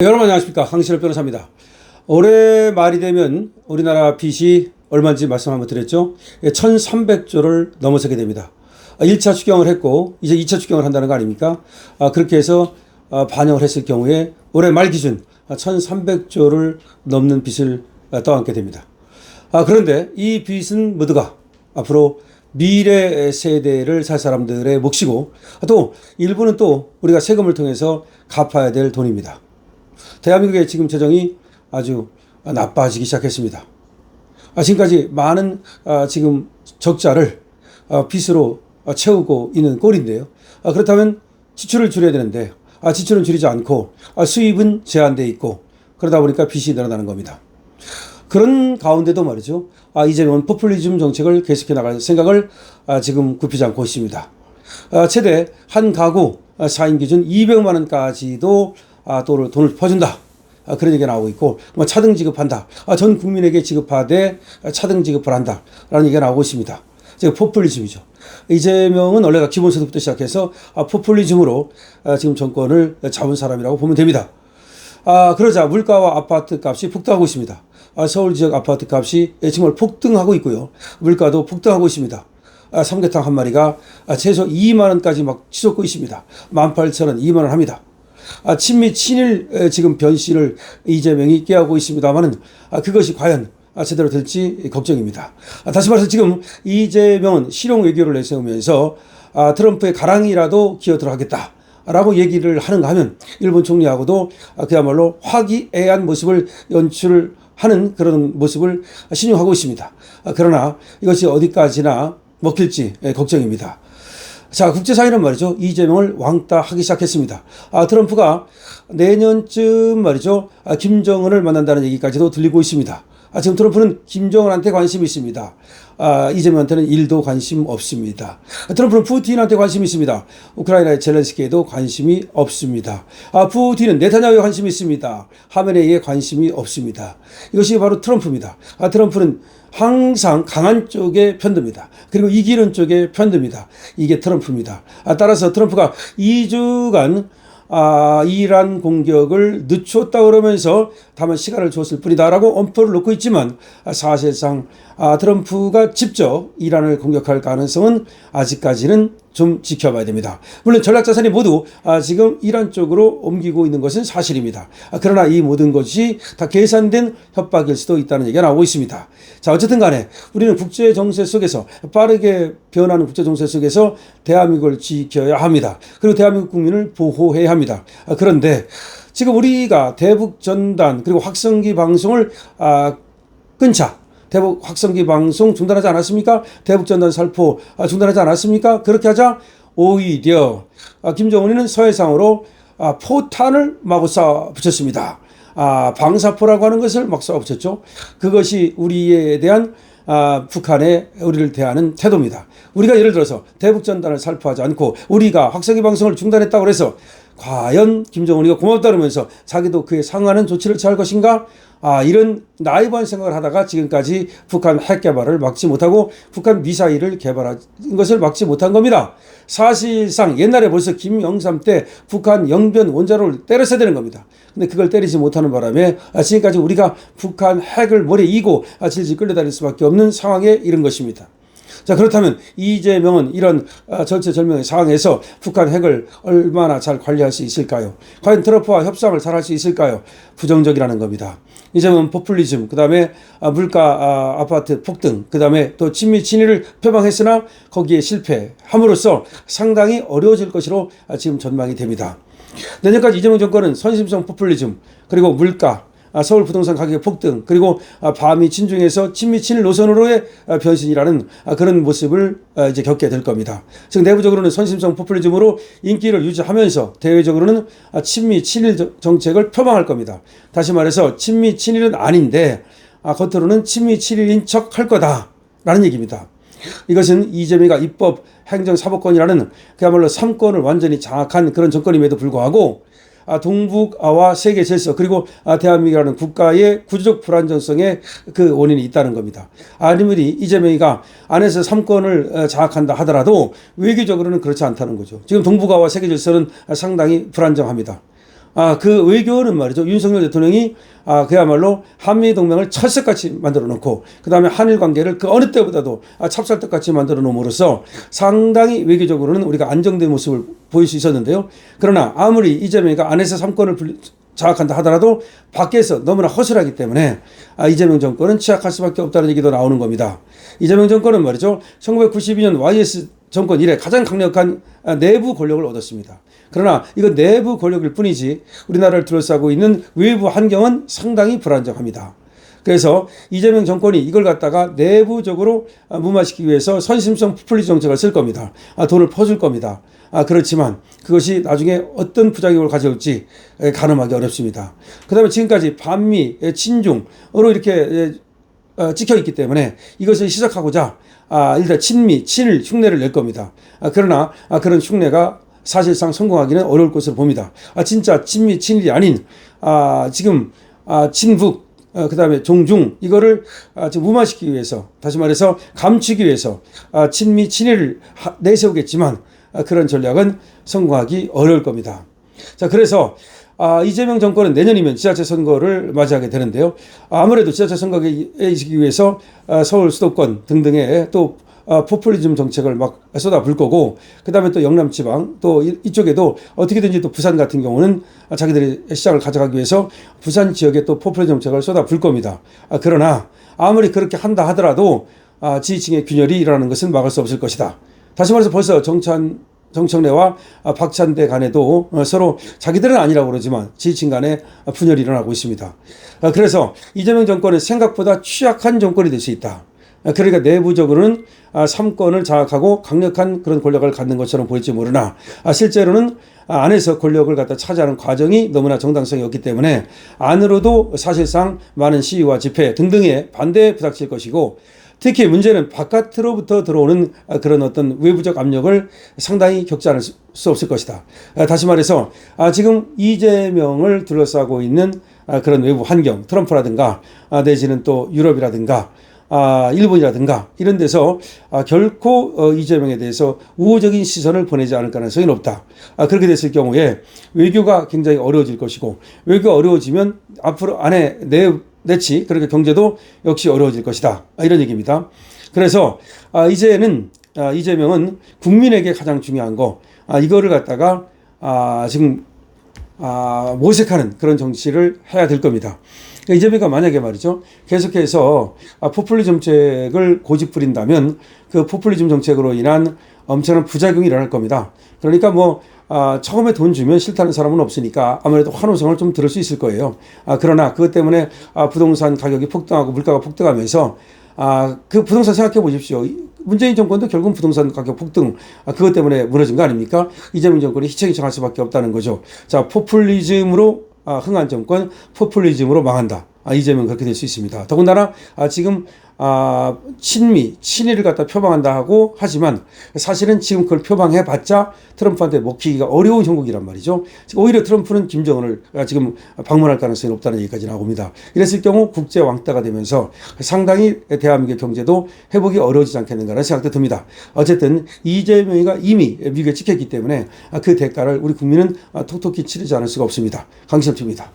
여러분 안녕하십니까, 강신업 변호사입니다. 올해 말이 되면 우리나라 빚이 얼마인지 말씀 한번 드렸죠. 1300조를 넘어서게 됩니다. 1차 추경을 했고 이제 2차 추경을 한다는 거 아닙니까? 그렇게 해서 반영을 했을 경우에 올해 말 기준 1300조를 넘는 빚을 떠안게 됩니다. 그런데 이 빚은 모두가 앞으로 미래 세대를 살 사람들의 몫이고, 또 일부는 또 우리가 세금을 통해서 갚아야 될 돈입니다. 대한민국의 지금 재정이 아주 나빠지기 시작했습니다. 지금까지 많은 지금 적자를 빚으로 채우고 있는 꼴인데요. 그렇다면 지출을 줄여야 되는데 지출은 줄이지 않고 수입은 제한되어 있고, 그러다 보니까 빚이 늘어나는 겁니다. 그런 가운데도 말이죠, 이재명은 포퓰리즘 정책을 계속해 나갈 생각을 지금 굽히지 않고 있습니다. 최대 한 가구 4인 기준 200만 원까지도 또 돈을 퍼준다, 그런 얘기가 나오고 있고, 차등 지급한다, 전 국민에게 지급하되 차등 지급을 한다 라는 얘기가 나오고 있습니다. 지금 포퓰리즘이죠. 이재명은 원래가 기본소득부터 시작해서 포퓰리즘으로 지금 정권을 잡은 사람이라고 보면 됩니다. 그러자 물가와 아파트 값이 폭등하고 있습니다. 서울 지역 아파트 값이 정말 폭등하고 있고요, 물가도 폭등하고 있습니다. 삼계탕 한 마리가 최소 2만 원까지 막 치솟고 있습니다. 18,000원, 2만 원 합니다. 친미 친일 지금 변씨를 이재명이 꾀하고 있습니다만은 그것이 과연 제대로 될지 걱정입니다. 다시 말해서 지금 이재명은 실용 외교를 내세우면서 트럼프의 가랑이라도 기어들어 하겠다 라고 얘기를 하는가 하면, 일본 총리하고도 그야말로 화기애애한 모습을 연출을 하는 그런 모습을 신용하고 있습니다. 그러나 이것이 어디까지나 먹힐지 걱정입니다. 자, 국제사회는 말이죠, 이재명을 왕따 하기 시작했습니다. 트럼프가 내년쯤 말이죠, 김정은을 만난다는 얘기까지도 들리고 있습니다. 지금 트럼프는 김정은한테 관심이 있습니다. 이재명한테는 1도 관심 없습니다. 트럼프는 푸틴한테 관심이 있습니다. 우크라이나의 젤렌스키에도 관심이 없습니다. 푸틴은 네타냐후에 관심이 있습니다. 하메네이에 관심이 없습니다. 이것이 바로 트럼프입니다. 트럼프는 항상 강한 쪽에 편듭니다. 그리고 이기는 쪽에 편듭니다. 이게 트럼프입니다. 따라서 트럼프가 2주간 이란 공격을 늦췄다 그러면서 다만 시간을 줬을 뿐이다라고 엄포를 놓고 있지만, 사실상 트럼프가 직접 이란을 공격할 가능성은 아직까지는 좀 지켜봐야 됩니다. 물론 전략자산이 모두 지금 이란 쪽으로 옮기고 있는 것은 사실입니다. 그러나 이 모든 것이 다 계산된 협박일 수도 있다는 얘기가 나오고 있습니다. 자, 어쨌든 간에 우리는 국제 정세 속에서, 빠르게 변하는 국제 정세 속에서 대한민국을 지켜야 합니다. 그리고 대한민국 국민을 보호해야 합니다. 그런데 지금 우리가 대북 전단 그리고 확성기 방송을 끊자, 대북 확성기 방송 중단하지 않았습니까? 대북 전단 살포 중단하지 않았습니까? 그렇게 하자 오히려 김정은이는 서해상으로 포탄을 마구 쏴 붙였습니다. 방사포라고 하는 것을 막 쏴 붙였죠. 그것이 우리에 대한 북한의 우리를 대하는 태도입니다. 우리가 예를 들어서 대북 전단을 살포하지 않고 우리가 확성기 방송을 중단했다고 해서 과연 김정은이가 고맙다 그러면서 자기도 그에 상응하는 조치를 취할 것인가? 이런 나이브한 생각을 하다가 지금까지 북한 핵 개발을 막지 못하고 북한 미사일을 개발한 것을 막지 못한 겁니다. 사실상 옛날에 벌써 김영삼 때 북한 영변 원자로를 때렸어야 되는 겁니다. 근데 그걸 때리지 못하는 바람에 지금까지 우리가 북한 핵을 머리에 이고 질질 끌려다닐 수밖에 없는 상황에 이른 것입니다. 자, 그렇다면 이재명은 이런 절체절명의 상황에서 북한 핵을 얼마나 잘 관리할 수 있을까요? 과연 트럼프와 협상을 잘 할 수 있을까요? 부정적이라는 겁니다. 이재명은 포퓰리즘, 그 다음에 물가 아파트 폭등, 그 다음에 또 친미 친일을 표방했으나 거기에 실패함으로써 상당히 어려워질 것으로 지금 전망이 됩니다. 내년까지 이재명 정권은 선심성 포퓰리즘, 그리고 물가, 서울 부동산 가격의 폭등, 그리고 밤이 친중에서 친미 친일 노선으로의 변신이라는 그런 모습을 이제 겪게 될 겁니다. 즉 내부적으로는 선심성 포퓰리즘으로 인기를 유지하면서 대외적으로는 친미 친일 정책을 표방할 겁니다. 다시 말해서 친미 친일은 아닌데 겉으로는 친미 친일인 척 할 거다라는 얘기입니다. 이것은 이재명이가 입법, 행정, 사법권이라는 그야말로 3권을 완전히 장악한 그런 정권임에도 불구하고 동북아와 세계 질서, 그리고 대한민국이라는 국가의 구조적 불안정성에 그 원인이 있다는 겁니다. 아무리 이재명이가 안에서 3권을 장악한다 하더라도 외교적으로는 그렇지 않다는 거죠. 지금 동북아와 세계 질서는 상당히 불안정합니다. 그 외교는 말이죠. 윤석열 대통령이 그야말로 한미동맹을 철석같이 만들어 놓고 그 다음에 한일 관계를 그 어느 때보다도 찹쌀떡같이 만들어 놓음으로써 상당히 외교적으로는 우리가 안정된 모습을 보일 수 있었는데요. 그러나 아무리 이재명이 안에서 3권을 장악한다 하더라도 밖에서 너무나 허술하기 때문에 이재명 정권은 취약할 수밖에 없다는 얘기도 나오는 겁니다. 이재명 정권은 말이죠. 1992년 YS 정권 이래 가장 강력한 내부 권력을 얻었습니다. 그러나 이건 내부 권력일 뿐이지 우리나라를 둘러싸고 있는 외부 환경은 상당히 불안정합니다. 그래서 이재명 정권이 이걸 갖다가 내부적으로 무마시키기 위해서 선심성 포퓰리즘 정책을 쓸 겁니다. 돈을 퍼줄 겁니다. 그렇지만 그것이 나중에 어떤 부작용을 가져올지 가늠하기 어렵습니다. 그 다음에 지금까지 반미, 친중으로 이렇게 찍혀 있기 때문에 이것을 시작하고자 일단 친미, 친일 흉내를 낼 겁니다. 그러나 그런 흉내가 사실상 성공하기는 어려울 것으로 봅니다. 진짜 친미, 친일이 아닌 지금 친북, 그 다음에 종중 이거를 지금 무마시키기 위해서 다시 말해서 감추기 위해서 친미, 친일을 내세우겠지만 그런 전략은 성공하기 어려울 겁니다. 자, 그래서 이재명 정권은 내년이면 지자체 선거를 맞이하게 되는데요. 아무래도 지자체 선거에 이기기 위해서 서울 수도권 등등의 또 포퓰리즘 정책을 막 쏟아부을 거고 그 다음에 또 영남 지방 또 이쪽에도 어떻게든지 또 부산 같은 경우는 자기들이 시장을 가져가기 위해서 부산 지역에 또 포퓰리즘 정책을 쏟아부을 겁니다. 그러나 아무리 그렇게 한다 하더라도 지지층의 균열이 일어나는 것은 막을 수 없을 것이다. 다시 말해서 벌써 정청래와 박찬대 간에도 서로 자기들은 아니라고 그러지만 지지층 간에 분열이 일어나고 있습니다. 그래서 이재명 정권은 생각보다 취약한 정권이 될 수 있다. 그러니까 내부적으로는 3권을 장악하고 강력한 그런 권력을 갖는 것처럼 보일지 모르나 실제로는 안에서 권력을 갖다 차지하는 과정이 너무나 정당성이 없기 때문에 안으로도 사실상 많은 시위와 집회 등등의 반대에 부닥칠 것이고 특히 문제는 바깥으로부터 들어오는 그런 어떤 외부적 압력을 상당히 겪지 않을 수 없을 것이다. 다시 말해서 지금 이재명을 둘러싸고 있는 그런 외부 환경, 트럼프라든가 내지는 또 유럽이라든가 일본이라든가 이런 데서 결코 이재명에 대해서 우호적인 시선을 보내지 않을 가능성이 높다. 그렇게 됐을 경우에 외교가 굉장히 어려워질 것이고 외교가 어려워지면 앞으로 안에 내치 그렇게 경제도 역시 어려워질 것이다. 이런 얘기입니다. 그래서 이제는 이재명은 국민에게 가장 중요한 거 이거를 갖다가 지금 모색하는 그런 정치를 해야 될 겁니다. 이재명이 만약에 말이죠 계속해서 포퓰리즘 정책을 고집부린다면 그 포퓰리즘 정책으로 인한 엄청난 부작용이 일어날 겁니다. 그러니까 처음에 돈 주면 싫다는 사람은 없으니까 아무래도 환호성을 좀 들을 수 있을 거예요. 그러나 그것 때문에 부동산 가격이 폭등하고 물가가 폭등하면서 그 부동산 생각해 보십시오. 문재인 정권도 결국은 부동산 가격 폭등 그것 때문에 무너진 거 아닙니까? 이재명 정권이 희청희청할 수밖에 없다는 거죠. 자, 포퓰리즘으로 흥한 정권, 포퓰리즘으로 망한다. 이재명 그렇게 될 수 있습니다. 더군다나 지금 친미, 친일을 갖다 표방한다 하고 하지만 사실은 지금 그걸 표방해봤자 트럼프한테 먹히기가 어려운 형국이란 말이죠. 오히려 트럼프는 김정은을 지금 방문할 가능성이 높다는 얘기까지 나옵니다. 이랬을 경우 국제 왕따가 되면서 상당히 대한민국의 경제도 회복이 어려워지지 않겠는가라는 생각도 듭니다. 어쨌든 이재명이가 이미 미국에 찍혔기 때문에 그 대가를 우리 국민은 톡톡히 치르지 않을 수가 없습니다. 강시엽입니다.